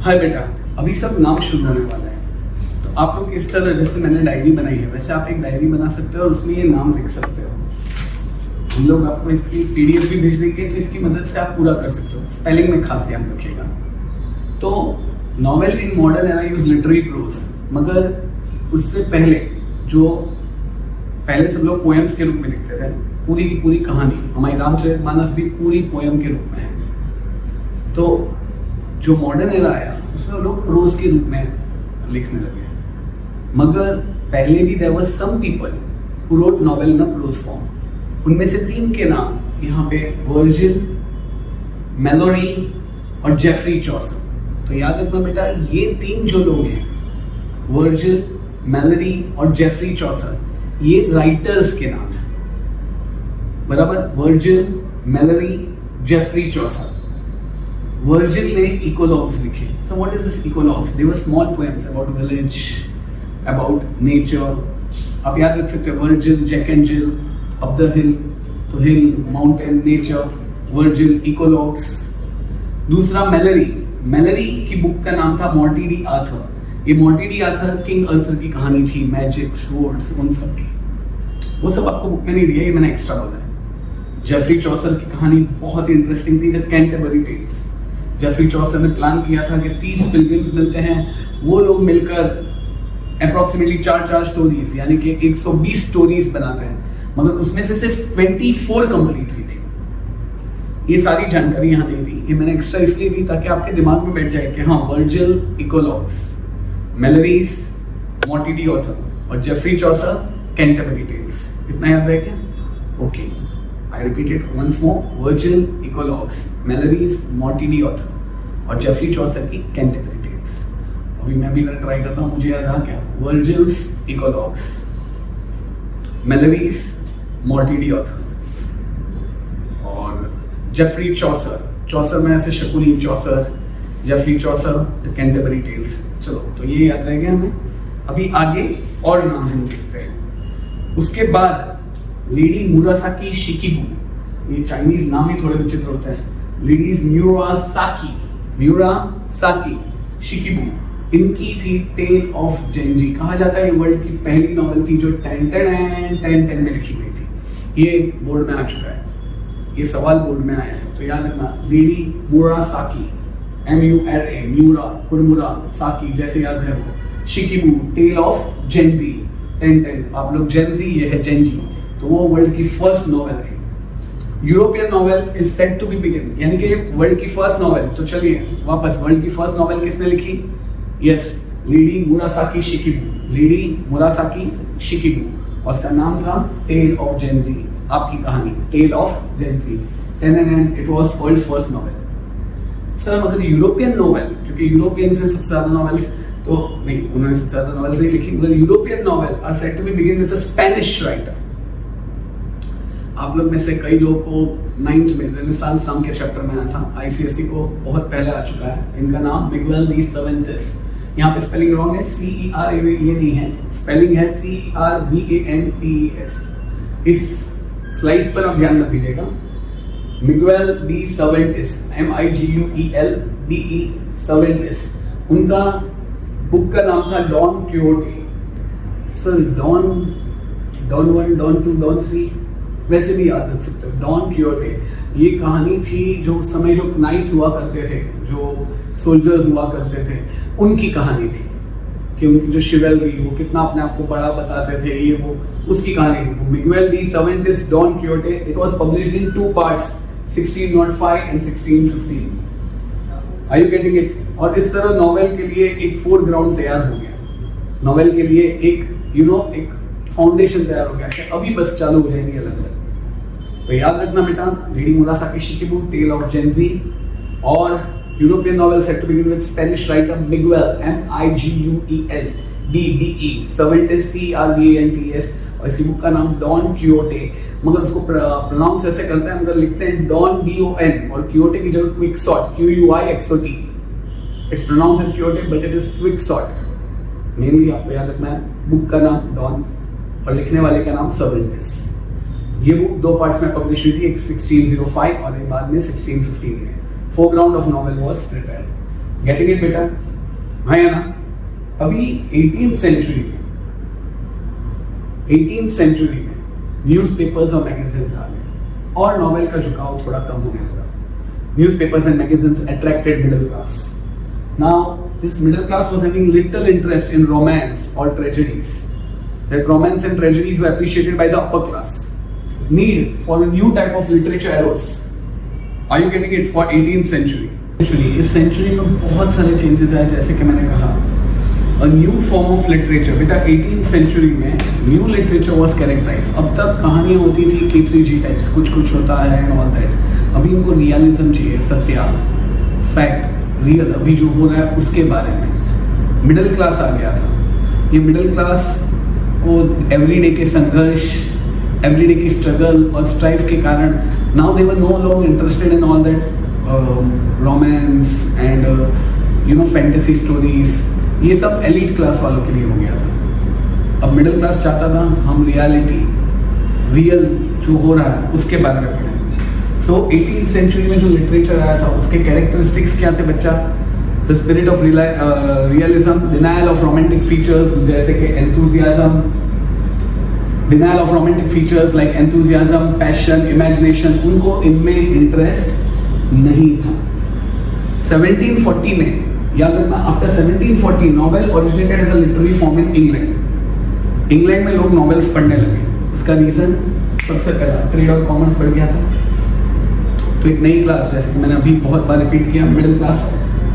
हाय बेटा, अभी सब नाम शुरू होने वाला है, तो आप लोग इस तरह जैसे मैंने डायरी बनाई है वैसे आप एक डायरी बना सकते हो और उसमें ये नाम लिख सकते हो। हम लोग आपको इसकी PDF भी भेज देंगे, तो इसकी मदद से आप पूरा कर सकते हो। स्पेलिंग में खास ध्यान रखिएगा। तो novel in modern era use literary prose, मगर उससे पहले सब लोग पोएम्स के रूप में लिखते थे। पूरी की पूरी कहानी, हमारी रामचरितमानस भी पूरी पोएम के रूप में है। तो जो मॉडर्न एरा आया उसमें लोग प्रोज के रूप में लिखने लगे, मगर पहले भी there were some people who wrote novel in a prose form. उनमें से 3 के नाम यहाँ पे वर्जिल, मैलोरी और जेफरी चॉसर। तो याद रखना बेटा, ये 3 जो लोग हैं, वर्जिल, मैलोरी और जेफरी चॉसर, ये राइटर्स के नाम हैं। बराबर, Virgil, Malory, Geoffrey Chaucer. Virgil ने इकोलॉग्स लिखे। So what is this इकोलॉग्स? They were small poems about village, about nature. आप याद रख सकते हो, Virgil, Jack and Jill, up the hill, तो hill, mountain, nature, Virgil, eclogues. दूसरा मैलोरी। मैलोरी की बुक का नाम था मॉर्टी डी आर्थर। ये Morte d' Arthur King Arthur की कहानी थी, मैजिक, स्वॉर्ड्स, उन सब की। वो सब आपको बुक में नहीं दिया, ये मैंने एक्स्ट्रा बोला है। जेफरी चॉसर की कहानी बहुत ही इंटरेस्टिंग थी, the Canterbury Tales. Geoffrey Chaucer ने प्लान किया था कि 30 पिलग्रिम्स मिलते हैं, वो लोग मिलकर अप्रोक्सीमेटली 4 स्टोरीज यानी कि 120 स्टोरीज बनाते हैं, मगर उसमें से सिर्फ 24 कंप्लीट हुई थी। ये सारी जानकारी यहाँ दे दी। ये मैंने एक्स्ट्रा इसलिए दी ताकि आपके दिमाग में बैठ जाए कि हाँ, वर्जिल, इकोलॉग्स, मैलोरीज, मॉर्टी डी आर्थर और जेफरी चॉसर, कैंटरबरी टेल्स। इतना याद रहे क्या? Okay, I repeat it once more. Virgil, Eclogues, Mallory's, Morty D. Arthur और जेफरी चॉसर की कैंटरबरी टेल्स। अभी मैं भी ट्राई करता हूँ, मुझे याद रहा क्या? Virgil's, Eclogues, Mallory's, Morty D. Arthur और जेफरी चॉसर। चॉसर में ऐसे शकुनी Chaucer, Geoffrey Chaucer, the Canterbury Tales. चलो, तो ये याद रह गया हमें। अभी आगे और नाम हम देखते हैं। उसके बाद लेडी मुरासाकी शिकिबू। ये चाइनीज नाम ही थोड़े विचित्र होते हैं। लेडीज मुरासाकी शिकिबू, इनकी थी टेल ऑफ जेंजी। कहा जाता है ये वर्ल्ड की पहली नॉवेल थी जो 10 में लिखी गई थी। ये बोर्ड में आ चुका है, ये सवाल बोर्ड में आया है, तो याद रखना। लेडी मुरासाकी, MURA, म्यूरा, कुरमुरा, साकी जैसे याद है वो। शिकिबू, टेल ऑफ जेंजी, 10। आप लोग जेंजी, ये है जेंजी। तो वो वर्ल्ड की फर्स्ट नॉवेल थी। European novel is said to be begin, यानी कि वर्ल्ड की फर्स्ट नॉवेल। तो चलिए वापस, वर्ल्ड की फर्स्ट नॉवेल किसने लिखी? Yes, Lady Murasaki Shikibu. Lady Murasaki Shikibu, और उसका नाम था टेल ऑफ जेंजी। आपकी कहानी Tale of Genji, 10 it was world's first novel. Sir मगर यूरोपियन नॉवेल, क्योंकि यूरोपियन से सबसे ज्यादा नॉवेल्स तो नहीं, उन्होंने सबसे ज्यादा नॉवेल्स नहीं लिखी, मगर European novel are said to be begin with a Spanish writer. आप लोग में से कई लोगों को 9th में रेनेसांस नाम के चैप्टर में आया था, ICSE को बहुत पहले आ चुका है। इनका नाम मिगुएल डी सर्वेंटेस। यहाँ पे स्पेलिंग रॉन्ग है, CER ये नहीं है, स्पेलिंग है CERVANTES। इस स्लाइड्स पर आप ध्यान रख दीजिएगा। Miguel de Cervantes, MIGUELDE Cervantes. उनका बुक का नाम था Don Quixote. Sir Don 1, Don 2, Don 3 वैसे भी याद रख सकते हो। डॉन क्वियोटे ये कहानी थी जो उस समय जो नाइट्स हुआ करते थे, जो सोल्जर्स हुआ करते थे, उनकी कहानी थी कि उनकी जो शिवेलरी, वो कितना अपने आप को बड़ा बताते थे, ये वो उसकी कहानी थी। Miguel de Cervantes, Don Quixote. It was published in 2 parts, 1605 and 1615। Are you getting it? और इस तरह नॉवेल के लिए एक फोरग्राउंड तैयार हो गया। नॉवेल के लिए एक एक फाउंडेशन तैयार हो गया कि अभी बस चालू हो जाएंगे अलग अलग। तो याद रखना बेटा, Lady Murasaki Shikibu, Tale of Genji, और European novel set to begin with Spanish writer Miguel, MIGUELDE Cervantes, CERVANTES, और इसकी बुक का नाम डॉन क्वियोटे। मगर उसको प्रोनाउंस ऐसे करते हैं, मगर लिखते हैं डॉन DON, और क्वियोटे की जगह Quixote, QUIXOT। It's pronounced Quixote but it is Quixote. Mainly आपको याद रखना है बुक का नाम डॉन और लिखने वाले का नाम सर्वेंटेस। ये बुक 2 पार्ट्स में पब्लिश हुई थी, एक 1605 और एक बाद में 1615 में। Foreground of novel was prepared. Getting it बेटा? हाँ या ना? अभी 18th सेंचुरी में न्यूज़पेपर्स और मैगजीन्स आ गए और नॉवेल का झुकाव थोड़ा कम होने लगा. Newspapers and magazines attracted middle class. Now, this middle class was having little interest in romance or tragedies. That romance and tragedies were appreciated by the upper class. Need for a new type of literature arose. Are you getting it? For 18th century. इस century में बहुत सारे changes आए, जैसे कि मैंने कहा a new form of literature. बेटा 18th century में new literature was characterized. अब तक कहानियाँ होती थी K3G types, कुछ होता है and all that. अभी इनको रियलिज्म चाहिए, सत्या, फैक्ट, रियल, अभी जो हो रहा है उसके बारे में. मिडिल क्लास आ गया था. ये मिडिल क्लास को एवरीडे के संघर्ष, एवरीडे की स्ट्रगल और स्ट्राइव के कारण now they were no longer interested in all that romance and fantasy stories. ये सब एलीट क्लास वालों के लिए हो गया था. अब मिडिल क्लास चाहता था हम रियलिटी, रियल जो हो रहा है उसके बारे में पढ़ें. सो 18th सेंचुरी में जो लिटरेचर आया था उसके कैरेक्टरिस्टिक्स क्या थे बच्चा? The spirit of realism, denial of romantic features जैसे कि enthusiasm, denial of romantic features like enthusiasm, passion, imagination, उनको इनमें इंटरेस्ट नहीं था. 1740 में, याद रखना, after 1740 novel originated as a literary form in England. England में लोग नॉवेल्स पढ़ने लगे. उसका रीजन सबसे पहला ट्रेड और कॉमर्स बढ़ गया था. तो एक नई क्लास, जैसे कि मैंने अभी बहुत बार रिपीट किया, मिडिल क्लास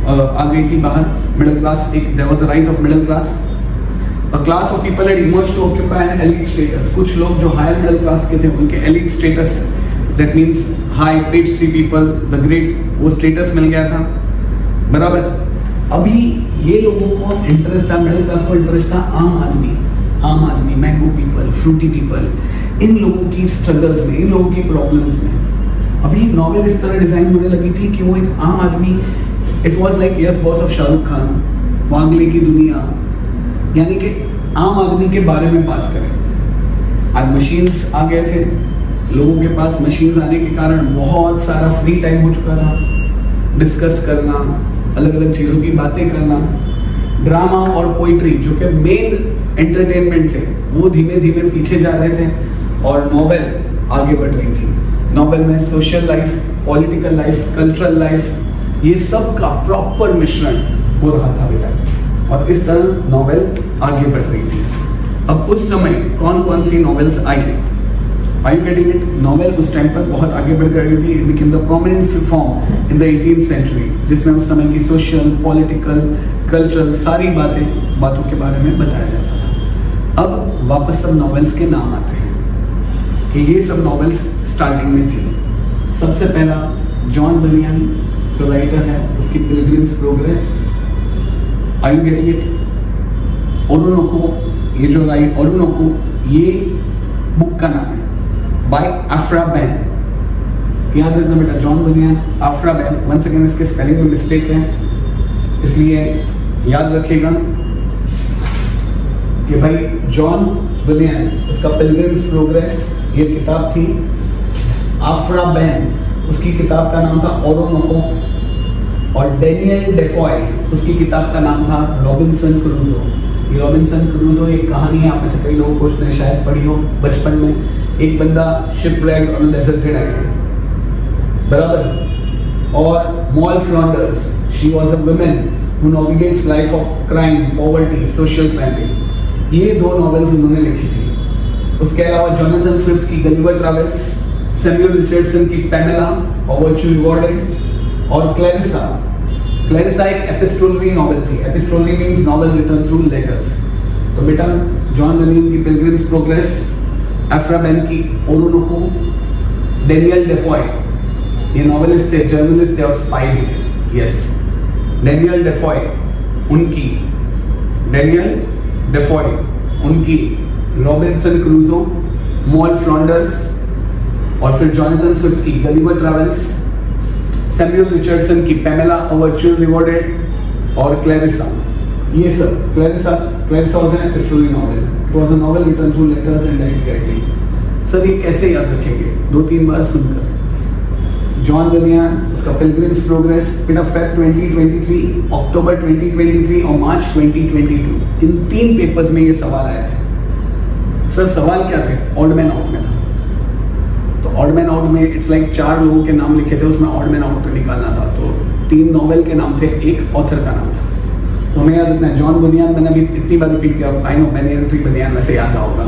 आ गई थी बाहर. मिडिल क्लास, एक there was a rise of middle class. A class of people had emerged to occupy an elite status. कुछ लोग जो हायर मिडिल क्लास के थे उनके elite status, that means high page three people, the great, वो status मिल गया था. बराबर. अभी ये लोगों को इंटरेस्ट था, मिडिल क्लास को इंटरेस्ट था आम आदमी, मैंगो पीपल, फ्रूटी पीपल, इन लोगों की स्ट्रगल्स में, इन लोगों की प्रॉब्लम्स में. अभी नॉवेल इस तरह डिजाइन होने लगी थी कि वो एक आम आदमी, it was like Yes Boss of Shahrukh Khan, वांगले की दुनिया, यानी कि आम आदमी के बारे में बात करें. आज मशीन्स आ गए थे, लोगों के पास मशीन्स आने के कारण बहुत सारा फ्री टाइम हो चुका था. डिस्कस करना, अलग अलग चीज़ों की बातें करना. ड्रामा और पोइट्री जो कि मेन एंटरटेनमेंट थे वो धीमे धीमे पीछे जा रहे थे और नॉवेल आगे बढ़ रही थी. नॉवेल में social life, political life, cultural life, ये सब का प्रॉपर मिश्रण हो रहा था बेटा. और इस तरह नॉवेल आगे बढ़ रही थी. अब उस समय कौन कौन सी नॉवेल्स आई? Are you getting it? Novel उस टाइम पर बहुत आगे बढ़ गई थी. It became the prominent form in the 18th century, जिसमें उस समय की सोशल, पॉलिटिकल, कल्चरल सारी बातों के बारे में बताया जाता था. अब वापस सब नॉवेल्स के नाम आते हैं कि ये सब नॉवेल्स स्टार्टिंग में थी. सबसे पहला जॉन बनियन जो राइटर है, उसकी Pilgrim's Progress. Are you getting it? Oroonoko, ये जो ओरोनोको, ये बुक का नाम है बाय अफ्रा बैन. याद रखना बेटा, जॉन बनियन, अफ्रा बैन. वंस अगेन इसके स्पेलिंग में मिस्टेक है, इसलिए याद रखिएगा कि भाई जॉन बनियन, उसका पिलग्रिम्स प्रोग्रेस ये किताब थी. अफ्रा बैन, उसकी किताब का नाम था ओरोनोको. और डेनियल डेफॉय, उसकी किताब का नाम था रॉबिन्सन क्रूजो. ये रॉबिन्सन क्रूजो एक कहानी है, आप में से कई लोगों को उसने शायद पढ़ी हो बचपन में. एक बंदा shipwrecked on a deserted island, बराबर. और Moll Flanders, she was a woman who navigates life of crime, poverty, social climbing. ये दो नॉवेल्स उन्होंने लिखी थी. उसके अलावा जोनाथन स्विफ्ट की गलिवर ट्रैवल्स, सैमुअल रिचर्डसन की पैमेला और वर्चुअल रिवॉर्डेड, और क्लैरिसा एक एपिस्टोलरी नॉवेल थी. Epistolary means novel written through letters. तो बेटा जॉन बनियन की पिलग्रिम्स प्रोग्रेस, अफ्रा बैन की ओरोनोको, डेनियल डेफॉय, ये नॉवेलिस्ट थे, जर्नलिस्ट थे और स्पाई भी थे. यस, डेनियल डेफॉय उनकी रॉबिन्सन क्रूजो, मॉल फ्लॉन्डर्स, और फिर जोनाथन स्विफ्ट की गलिवर ट्रैवल्स, सैमुअल रिचर्डसन की पैमेला और वर्चुअल रिवॉर्डेड, और क्लैरिसा. ये सब Clarissa was an epistolary novel. It was a novel written through letters and diary writing. Sir ये कैसे याद रखेंगे? 2-3 बार सुनकर. जॉन बनियान, उसका पिलग्रिम्स प्रोग्रेस, फिर फेब 2023, अक्टूबर 2023 और मार्च 2022, इन 3 पेपर्स में ये सवाल आए थे। सर सवाल क्या थे? ऑड मैन आउट में था। तो ऑड मैन आउट में इट्स लाइक 4 लोगों के नाम लिखे थे, उसमें ऑड मैन आउट निकालना था। तो 3 नॉवेल के नाम थे, एक ऑथर का नाम था। तो हमें याद रखना है जॉन बनियान, मैंने अभी इतनी बार रिपीट किया, आई नो बनियान 3 बनियान वैसे याद ना होगा।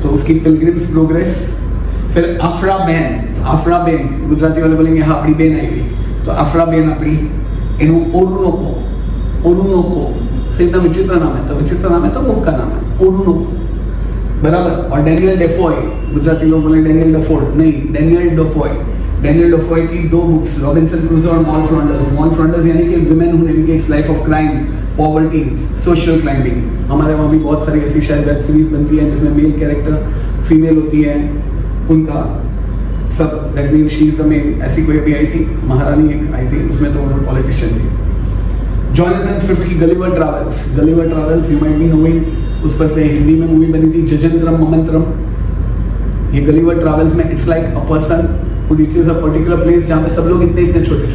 तो उसकी पिलग्रिम्स प्रोग्रेस, फिर अफ्रा बेन, गुजराती वाले बोलेंगे हाँ अपनी बेन आई हुई, तो अफ्रा बेन अपनी एनु ओरुनोको से इतना विचित्र नाम है, तो विचित्र नाम है तो बुक का नाम है ओरुनोको, बराबर। और डेनियल डेफॉय, गुजराती लोग बोले डेनियल डेफोर्ड, नहीं डेनियल डेफॉय की 2 बुक्स, रॉबिन्सन क्रूसो और मॉल फ्लॉन्डर्स यानी कि women who navigates life of crime, poverty, social climbing. हमारे वहाँ भी बहुत सारी ऐसी शायद वेब सीरीज बनती है जिसमें मेल कैरेक्टर फीमेल होती है, उनका सब that mean she is the main. ऐसी कोई भी आई थी, महारानी एक आई थी, उसमें तो वो पॉलिटिशियन थी। जॉनथन स्विफ्ट की Gulliver travels you might be knowing, उस पर से हिंदी में मूवी बनी थी जजंत्रम ममंत्रम। ये गलिवर ट्रैवल्स में it's like a person who reaches a particular place जहाँ पे सब लोग इतने छोटे,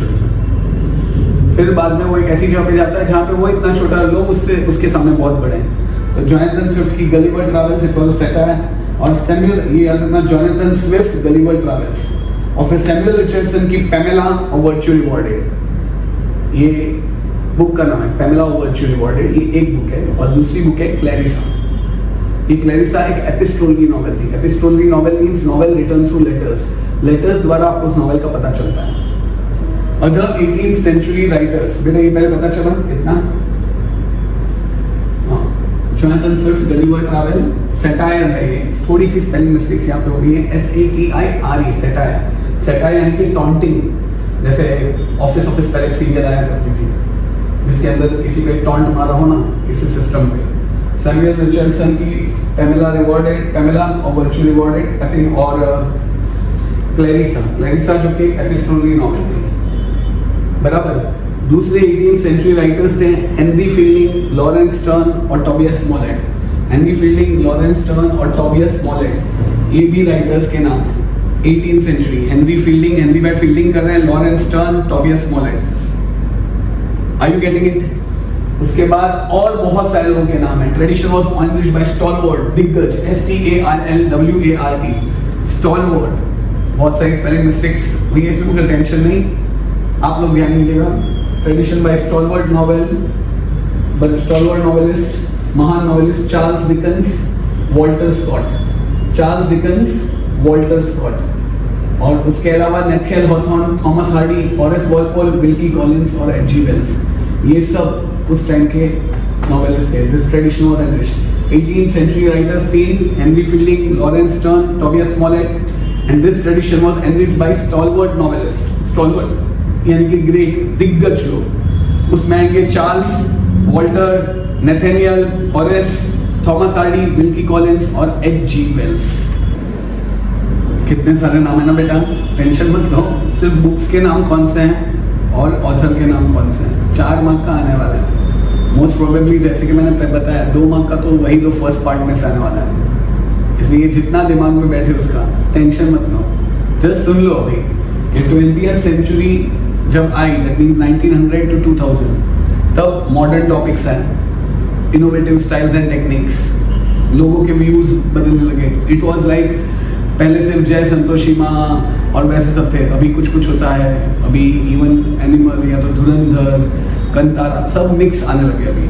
फिर बाद में वो एक ऐसी जगह पे जाता है जहाँ पे वो इतना छोटा, लोग उसके सामने बहुत बड़े हैं। तो जॉनथन स्विफ्ट की Gulliver travels it was a satire. और सैमुअल, ये याद रखना, जॉनथन स्विफ्ट गलिवर ट्रैवल्स। और फिर सैमुअल रिचर्डसन की पैमेला और वर्चुअली रिवॉर्डेड, ये बुक का नाम है पैमेला और वर्चुअली रिवॉर्डेड, ये एक बुक है। और दूसरी बुक है क्लैरिसा। ये क्लैरिसा एक एपिस्टोलरी नॉवेल थी। Epistolary novel means novel written through letters द्वारा आपको उस नॉवेल का पता चलता है। अदर 18th सेंचुरी राइटर्स, बेटा ये पहले पता चला कितना? हाँ, Jonathan Swift Gulliver travel satire है। ये थोड़ी सी स्पेलिंग मिस्टेक्स यहाँ पे हो गई है, SATIRE सैटायर यानी कि टॉन्टिंग। जैसे ऑफिस पहले एक सीरियल आया करती थी जिसके अंदर किसी पे टॉन्ट मारा हो ना किसी सिस्टम पे। सैमुअल रिचर्डसन की पैमेला और वर्चुअली रिवॉर्डेड, और क्लैरिसा जो कि एपिस्टोलरी नॉवेल थी, बराबर। दूसरे 18th सेंचुरी राइटर्स थे हेनरी फील्डिंग, लॉरेंस टर्न और टॉबियस स्मॉलेट। ये भी राइटर्स के नाम हैं 18th century. Henry bye fielding कर रहे हैं, Laurence Sterne, Tobias Smollett. Are you getting it? उसके बाद और बहुत सारे लोगों के नाम हैं। Tradition was unleashed by stalwart, दिग्गज, STALLWART, स्टॉलवर्ट। बहुत सारी स्पेलिंग मिस्टेक्स हुई है इसमें, कोई टेंशन नहीं, आप लोग ध्यान दीजिएगा। ट्रेडिशन बाय स्टॉलवर्ट नॉवेलिस्ट, महान novelist Charles Dickens, Walter Scott. और उसके अलावा Nathaniel Hawthorne, Thomas Hardy, Horace Walpole, Wilkie Collins और H.G. वेल्स, ये सब उस टाइम के नॉवेलिस्ट थे। This tradition was enriched. 18th century writers 3, Henry Fielding, Laurence Sterne, Tobias Smollett, and this tradition was enriched by stalwart novelist, यानी कि great, दिग्गज लोग। उसमें आएंगे Charles, Walter, Nathaniel, Horace, Thomas Hardy, Wilkie Collins और H.G. Wales. कितने सारे नाम है ना बेटा, टेंशन मत लो। सिर्फ बुक्स के नाम कौन से हैं और ऑथर के नाम कौन से हैं। 4 मार्क का आने वाला है मोस्ट प्रोबेबली, जैसे कि मैंने बताया 2 मार्क का तो वही 2 फर्स्ट पार्ट में से आने वाला है। इसलिए जितना दिमाग में बैठे उसका टेंशन मत लो, जस्ट सुन लो अभी कि 20th सेंचुरी जब आई, दैट मीन्स 1900 to 2000, तब मॉडर्न टॉपिक्स हैं, इनोवेटिव स्टाइल्स एंड टेक्निक्स, लोगों के व्यूज बदलने लगे। इट वाज लाइक पहले सिर्फ जय संतोषी माँ और वैसे सब थे, अभी कुछ होता है, अभी इवन एनिमल या तो धुरंधर, कंतारा, सब मिक्स आने लगे अभी।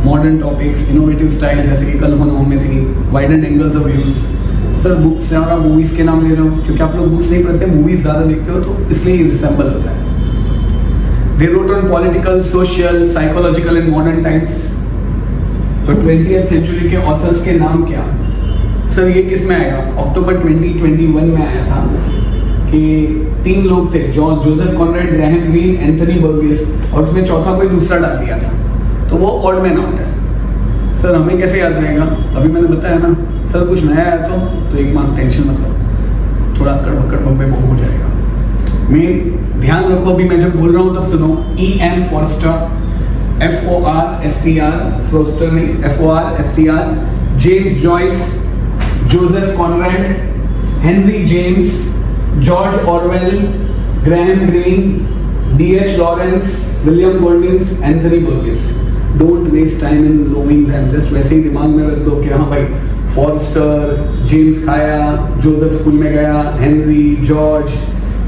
मॉडर्न टॉपिक्स, इनोवेटिव स्टाइल, जैसे कि कल होना में थी, वाइडेड angles of views. Sir books से और आप मूवीज के नाम ले रहे हो, क्योंकि आप लोग बुक्स नहीं पढ़ते, मूवीज ज़्यादा देखते हो, तो इसलिए ये रिसेंबल होता है। They wrote on political, social, psychological and modern times. तो 20th सेंचुरी के ऑथर्स के नाम क्या? सर ये किस में आएगा? अक्टूबर 2021 में आया था कि 3 लोग थे, Joseph Conrad, Graham Greene, Anthony Burgess, और उसमें चौथा कोई दूसरा डाल दिया था, तो वो ऑड मैन आउट है। सर हमें कैसे याद रहेगा? अभी मैंने बताया ना, सर कुछ नया आया तो एक मार्क, टेंशन मत लो, थोड़ा कड़बड़ में हो जाएगा। मेन ध्यान रखो, अभी मैं जब बोल रहा हूँ तब सुनो। E.M. Forster, FORSTR, James Joyce, Joseph Conrad, Henry James, George Orwell, Graham Greene, D.H. Lawrence, William Goldings, Anthony Burgess. Don't waste time in roaming them, just वैसे ही दिमाग में रख दो कि हाँ भाई फॉरेस्टर, जेम्स खाया, जोसेफ स्कूल में गया, Henry, George,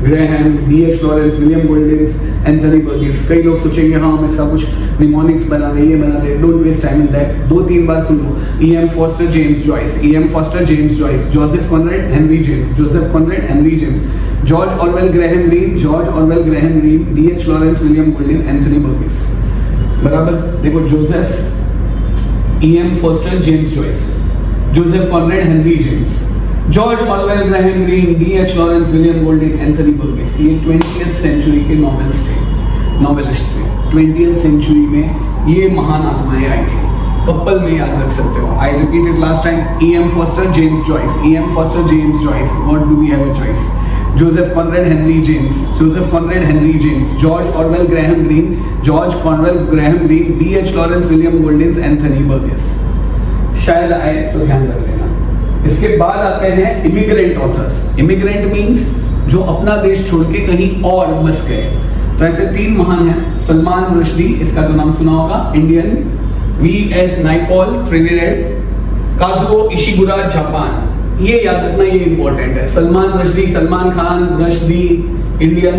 Graham, D.H. Lawrence, William Goldings, Anthony Burgess. कई लोग सोचेंगे हाँ हम इसका कुछ निमोनिक्स बना दे, ये बना दे। Don't waste time in that, 2-3 बार सुन लो। E.M. Forster, James Joyce, E.M. Forster, James Joyce, Joseph Conrad, Henry James, Joseph Conrad, Henry James, George Orwell, Graham Greene, George Orwell, Graham Greene, D.H. Lawrence, William Golding, Anthony Burgess. बराबर देखो, Joseph, E.M. Forster, James Joyce, Joseph Conrad, Henry James, George Orwell, Graham Greene, D.H. Lawrence, William Golding, Anthony Burgess. ये 20th century के novels थे, novelist थे। 20th century में ये महान आत्माएं आई थी। कपल में याद रख सकते हो। I repeated last time, E.M. Forster, James Joyce, E.M. Forster, James Joyce, what do we have a choice? Joseph Conrad, Henry James, Joseph Conrad, Henry James, George Orwell, Graham Greene, George Conwell, Graham Greene, D.H. Lawrence, William Golding, Anthony Burgess. शायद आए तो ध्यान रख लेना। इसके बाद आते हैं इमिग्रेंट ऑथर्स। इमिग्रेंट मीन्स जो अपना देश छोड़ के कहीं और बस गए। तो ऐसे 3 महान हैं। सलमान रुश्दी, इसका तो नाम सुना होगा, Indian. V.S. Naipaul, Trinidad. Kazuo इशिगुरा, Japan. ये याद रखना, ये इंपॉर्टेंट है। सलमान रुश्दी, सलमान खान, रुश्दी, इंडियन।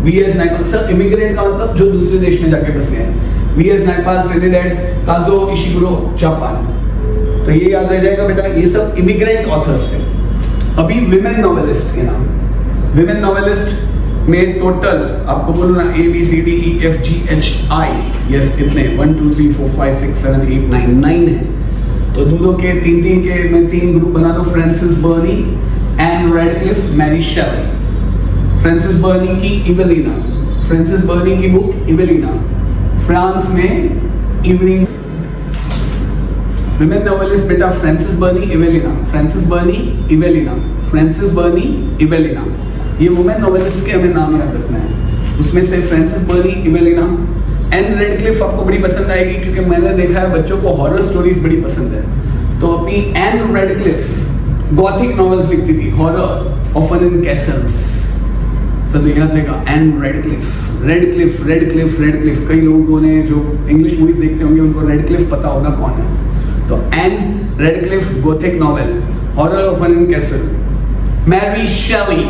V.S. नाइपॉल, सब इमिग्रेंट का मतलब जो दूसरे देश में जाके बस गए। V.S. Naipaul, Trinidad, Kazuo Ishiguro, Japan. तो ये याद रह जाएगा बेटा, ये सब इमिग्रेंट ऑथर्स थे। अभी विमेन नॉवेलिस्ट के नाम। विमेन नॉवेलिस्ट में टोटल आपको बोलो ना, ABCDEFGHI, यस इतने 1 2 3 4 5 6 7 8 9 है। तो दोनों के 3-3 के मैं 3 ग्रुप बना दो। Frances Burney, Ann Radcliffe, Mary Shelley. Frances Burney की इवेलिना, फ्रांसिस बर्नी की बुक इवेलिना, फ्रांस में इवनिंग। विमेन नॉवेलिस्ट बेटा, Frances Burney, Evelina, Frances Burney, Evelina, Frances Burney, Evelina. ये वुमेन नॉवेलिस्ट के हमें नाम याद रखना है। उसमें से फ्रांसिस बर्नी, इवेलिना। एन रेडक्लिफ आपको बड़ी पसंद आएगी क्योंकि मैंने देखा है बच्चों को हॉरर स्टोरीज बड़ी पसंद है। तो अपनी एन रेडक्लिफ गॉथिक नॉवेल्स लिखती थी, horror often in castles. So तो याद रहेगा, Ann Radcliffe, Radcliffe, Radcliffe, Radcliffe. कई लोगों ने जो इंग्लिश मूवीज देखते होंगे उनको रेडक्लिफ पता होगा कौन है। तो Ann Radcliffe, Gothic novel, horror of an castle. Mary Shelley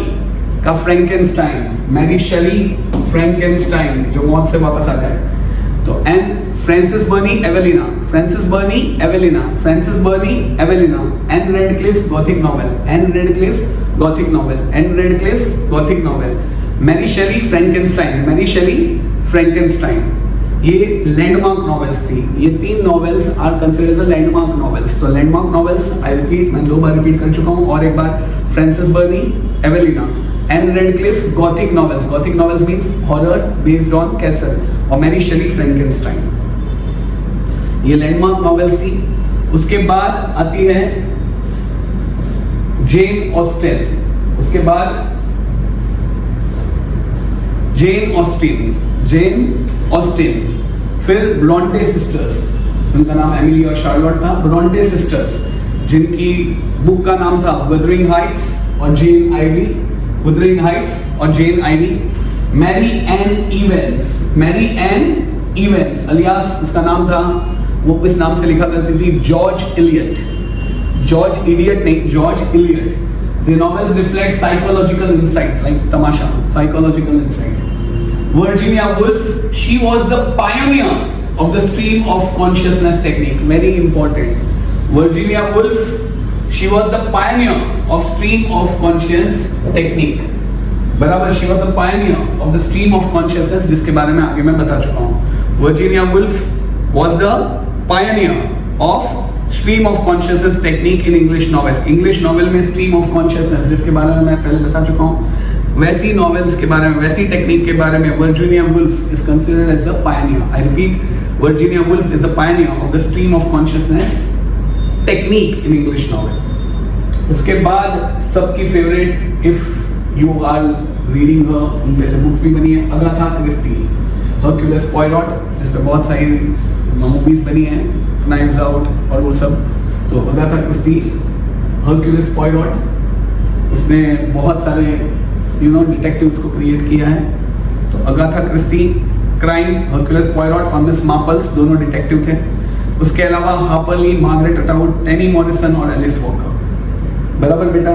का फ्रैंकेनस्टाइन, मैरी शेली, फ्रैंकेनस्टाइन, जो मौत से वापस आ जाए। तो Ann Frances Burney, Evelina, Frances Burney, Evelina, Frances Burney, Evelina. Ann Radcliffe, Gothic novel, Ann Radcliffe, Gothic novel, Ann Radcliffe, Gothic novel. Mary Shelley, Frankenstein, Mary Shelley, Frankenstein. ये landmark novels थी। ये 3 novels are considered the landmark novels. तो landmark novels, I repeat, मैं 2 बार repeat कर चुका हूँ और एक बार, Frances Burney, Evelina, Ann Radcliffe, Gothic novels. Gothic novels means horror based on castle, और मैरी शेली, फ्रैंकेनस्टाइन। ये लैंडमार्क नॉवेल्स थी। उसके बाद आती है जेन ऑस्टेन। उसके बाद जेन ऑस्टिन, जेन ऑस्टिन। फिर ब्रॉन्टे सिस्टर्स, उनका नाम एमिली और शार्लोट था। ब्रॉन्टे सिस्टर्स, जिनकी बुक का नाम था वुदरिंग हाइट्स और जेन आइवी, वुदरिंग हाइट्स और Jane Eyre. Mary Ann Evans, Mary Ann Evans alias उसका नाम था, वो इस नाम से लिखा करती थी जॉर्ज इलियट, जॉर्ज इडियट नहीं, George Eliot. The novels reflect psychological insight, like tamasha, psychological insight. Virginia Woolf, she was the pioneer of the stream of consciousness technique. Very important. Virginia Woolf, she was the pioneer of stream of conscious technique. बराबर, she was the pioneer of the stream of consciousness, जिसके बारे में आगे मैं बता चुका हूँ। Virginia Woolf was the pioneer of stream of consciousness technique in English novel. English novel में स्ट्रीम ऑफ कॉन्शियसनेस, जिसके बारे में मैं पहले बता चुका हूँ, वैसी नॉवेल्स के बारे में, वैसी टेक्निक के बारे में Virginia Woolf is considered as the pioneer. I repeat, Virginia Woolf is the pioneer of the stream of consciousness technique in English novel. उसके बाद सबकी favourite, if you are reading her, उन पे से बुक्स भी बनी है, अगाथा क्रिस्टी, हरक्यूलिस पॉयरॉट, जिस पे बहुत सारी मूवीज बनी हैं, नाइव्स आउट और वो सब। तो अगाथा क्रिस्टी, हरक्यूलिस पॉयरॉट, उसने बहुत सारे डिटेक्टिव्स को क्रिएट किया है। तो Agatha Christie, crime, Hercules Poirot और मिस मार्पल्स दोनों डिटेक्टिव थे। उसके अलावा Harper Lee, Margaret अटवुड, Teni Morrison और एलिस वॉकर। बराबर बेटा।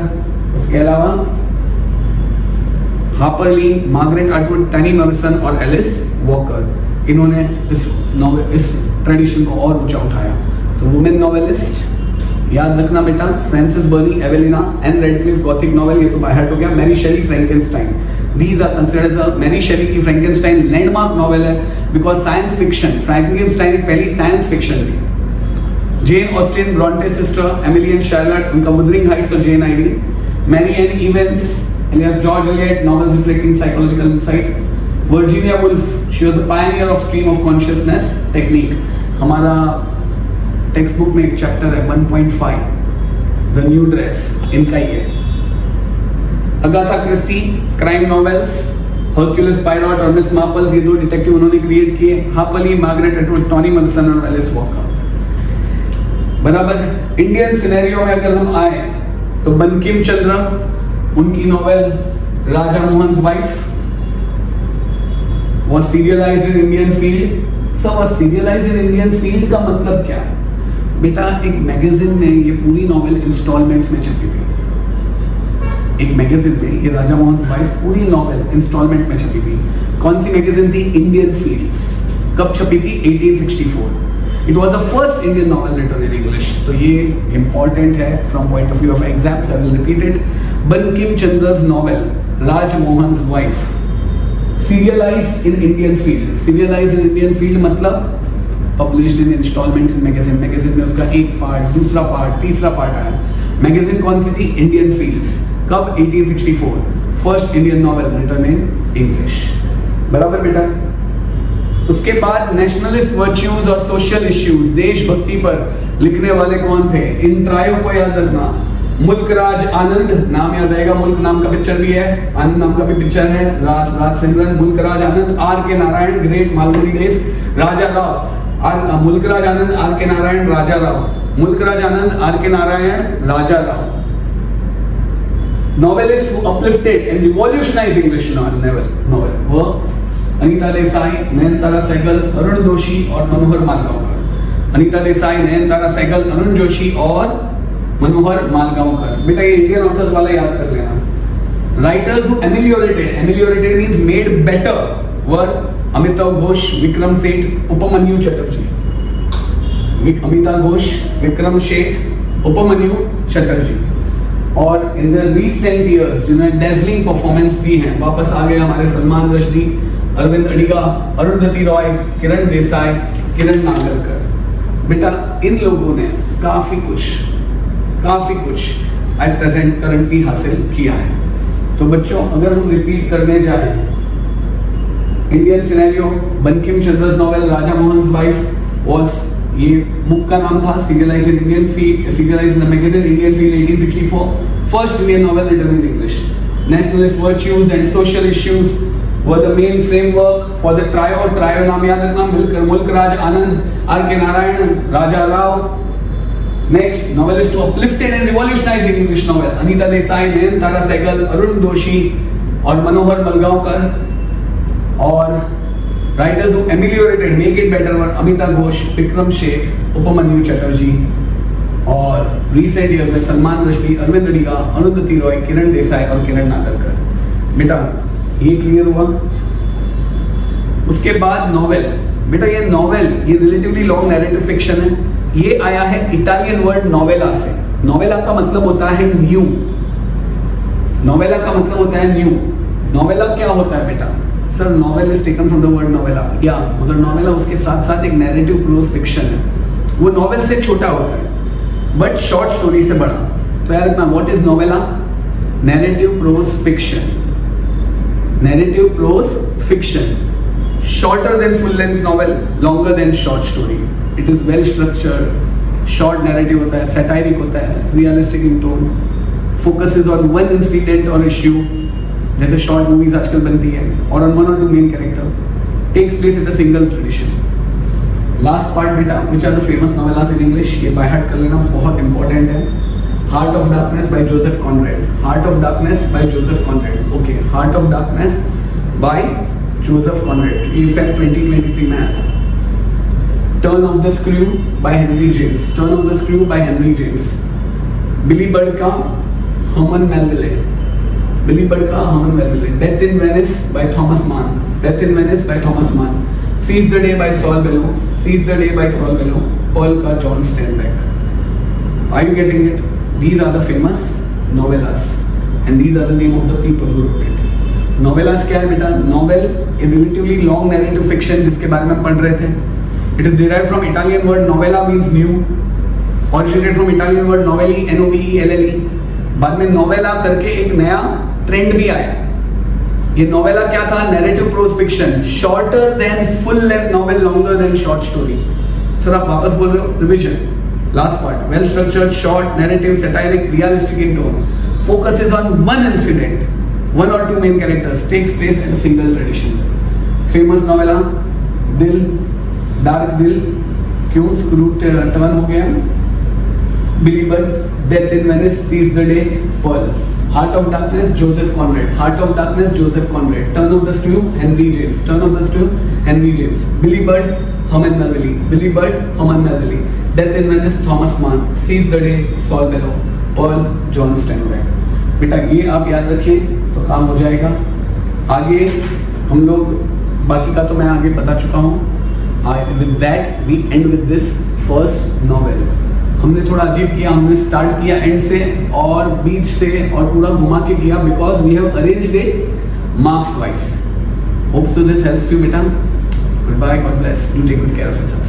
उसके अलावा Harper Lee, Margaret अटवुड, Teni Morrison और एलिस वॉकर, इन्होंने इस ट्रेडिशन को और ऊंचा उठाया। तो वुमेन नॉवेलिस्ट याद रखना बेटा, Frances Burney, Evelina, Ann Radcliffe, Gothic novel, ये तो बाय हार्ट हो गया। Mary Shelley, Frankenstein, these are considered as Mary Shelley की फ्रैंकेनस्टाइन लैंडमार्क नॉवेल है बिकॉज साइंस फिक्शन, फ्रैंकेनस्टाइन एक पहली साइंस फिक्शन थी। Jane Austen, Brontë sister, Emily and Charlotte, उनका वुदरिंग हाइट्स और Jane Eyre. Mary Ann Evans, alias George Eliot, novels reflecting psychological insight. Virginia Woolf, she was a pioneer of stream of consciousness technique. हमारा text book में एक chapter है 1.5 the new dress, इनका ही है। Agatha Christie, crime novels, Hercule Poirot और Miss Marples, ये दो डिटेक्टिव उन्होंने क्रिएट किए। Harper Lee, Margaret Atwood, Toni Morrison और एलिस वॉकर। बराबर। इंडियन सिनेरियो में अगर हम आए तो बंकिम चंद्र, उनकी novel Raja Mohan's wife was serialized in Indian field. सब was serialized in Indian field का मतलब क्या है बेटा? एक मैगजीन में ये पूरी नॉवेल इंस्टॉलमेंट्स में छपी थी। एक मैगजीन में ये राजा मोहन्स वाइफ पूरी नॉवेल इंस्टॉलमेंट में छपी थी। कौन सी मैगजीन थी? Indian Fields. कब छपी थी? 1864। It was the first Indian novel written in English. तो ये इंपॉर्टेंट है from point of view of exams. I will repeat it. Bankim Chandra's novel Raj Mohan's wife serialized in Indian field. Serialized in Indian field मतलब published in installments in magazine. Magazine में उसका एक part, दूसरा part, तीसरा part आया। मैगजीन कौन सी थी? Indian Fields. कब? 1864। First Indian novel written in English. बराबर बेटा। उसके बाद नेशनलिस्ट वर्च्यूज और सोशल इश्यूज, देशभक्ति पर लिखने वाले कौन थे? इन ट्रायो को याद रखना। मुल्कराज आनंद, नाम याद रहेगा, मुल्क नाम का पिक्चर भी है, आनंद नाम का भी पिक्चर है, राज सिमरन, Mulk Raj Anand, R K Narayan, great Malgudi days, Raja Rao, Mulkraj Anand, R K Narayan, Raja Rao, Mulkraj Anand, R K Narayan, Raja Rao. Novelists who uplifted and revolutionized English novel were Anita Desai, Nayantara Sehgal, Arun Joshi और मनोहर मालगांवकर। अनीता देसाई, नयनतारा सहगल, अरुण जोशी और मनोहर मालगांवकर। बेटा ये इंडियन ऑथर्स वाला याद कर लेना। Writers who ameliorated means made better were Amitav Ghosh, Vikram Seth, Upamanyu Chatterjee. Amitabh Ghosh, Vikram Seth, Upamanyu Chatterjee. और इन द रीसेंट इयर्स जिन्होंने डेजलिंग परफॉर्मेंस दी है, वापस आ गए हमारे सलमान रश्दी, अरविंद अडिगा, अरुंधति रॉय, किरण देसाई, किरण नागरकर। बेटा इन लोगों ने काफी कुछ एट प्रेजेंट करंटली हासिल किया है। तो बच्चों अगर हम रिपीट करने जाएं, Indian scenario, Bankim Chandra's novel Raja Mohan's wife was, ये बुक का नाम था serialised in Indian Field, serialised in the magazine Indian Field 1864, first Indian novel written in English. Nationalist virtues and social issues were the main framework for the trio नाम याद रखना, Mulk Raj Anand, R K Narayan, Raja Rao. Next, novelists who uplifted and revolutionized English novel, Anita Desai, Nayantara Sehgal, Arun Joshi और मनोहर मालगांवकर। और writers who ameliorated, make it better वर अमिताभ घोष, विक्रम सेठ, उपमन्यु चटर्जी। और recent years में सलमान रश्दी, अरविंद अडिगा, अरुंधति रॉय, किरण देसाई और किरण नागरकर। बेटा ये क्लियर हुआ। उसके बाद नॉवेल, बेटा ये नॉवेल ये रिलेटिवली लॉन्ग नैरेटिव फिक्शन है। ये आया है इटालियन वर्ड नोवेला से। नोवेला का मतलब होता है न्यू। नोवेला का मतलब होता है न्यू। नोवेला क्या होता है बेटा? Sir novel is taken from the word novella, या मगर नोवेला उसके साथ साथ एक नैरेटिव प्रोज फिक्शन है। वो नोवेल से छोटा होता है बट शॉर्ट स्टोरी से बड़ा। तो यार इतना what is novella? Narrative pros fiction. Narrative pros fiction, shorter than full length novel, longer than short story. It is well structured, short narrative होता है, satiric होता है, realistic in tone, focuses on one incident or issue, जैसे short movies आजकल बनती है, और on one or two main character, takes place in a single tradition. Last part बेटा, which are the famous novellas in English, ये by heart कर लेना, बहुत important है। Heart of Darkness by Joseph Conrad. Heart of Darkness by Joseph Conrad. Okay, Heart of Darkness by Joseph Conrad. ये fact 2023 में आया था. Turn of the Screw by Henry James. Turn of the Screw by Henry James. Billy Budd का Herman Melville. Billy Budd का Herman Melville. Death in Venice by Thomas Mann. Death in Venice by Thomas Mann. Seize the Day by Saul Bellow. Seize the Day by Saul Bellow. Pearl का John Steinbeck. Are you getting it? These are the famous novellas, and these are the name of the people who wrote it. Novellas क्या है बेटा? Novel, a relatively long narrative fiction जिसके बारे में पढ़ रहे थे. It is derived from Italian word novella means new. Originated from Italian word novelli, N-O-V-E-L-L-E. बाद में novella करके एक नया ट्रेंड भी आया. ये novella क्या था? Narrative prose fiction, shorter than full length novel, longer than short story. Sir आप वापस बोल रहे हो? Revision. Last part, well structured, short, narrative, satiric, realistic in tone, focuses on one incident, one or two main characters, takes place in a single tradition. Famous novella, Dil, Dark Dil, क्यों screw turn हो गया? Billy Budd, Death in Venice, Seize the Day, Pearl. Heart of Darkness, Joseph Conrad. Heart of Darkness, Joseph Conrad. Turn of the Screw, Henry James. Turn of the Screw, Henry James. Billy Budd, Herman Melville. Billy Budd, Herman Melville. Death in Venice, Thomas Mann. Seize the Day, Saul Bellow. Pearl, John Steinbeck. बेटा ये आप याद रखिए तो काम हो जाएगा. आगे हम लोग बाकी का तो मैं आगे बता चुका हूँ. With that we end with this first novel. हमने थोड़ा अजीब किया, हमने स्टार्ट किया एंड से और बीच से और पूरा घुमा के किया because we have arranged it marks wise. Hope so this helps you बेटा. Good bye, God bless, do take good care of yourself.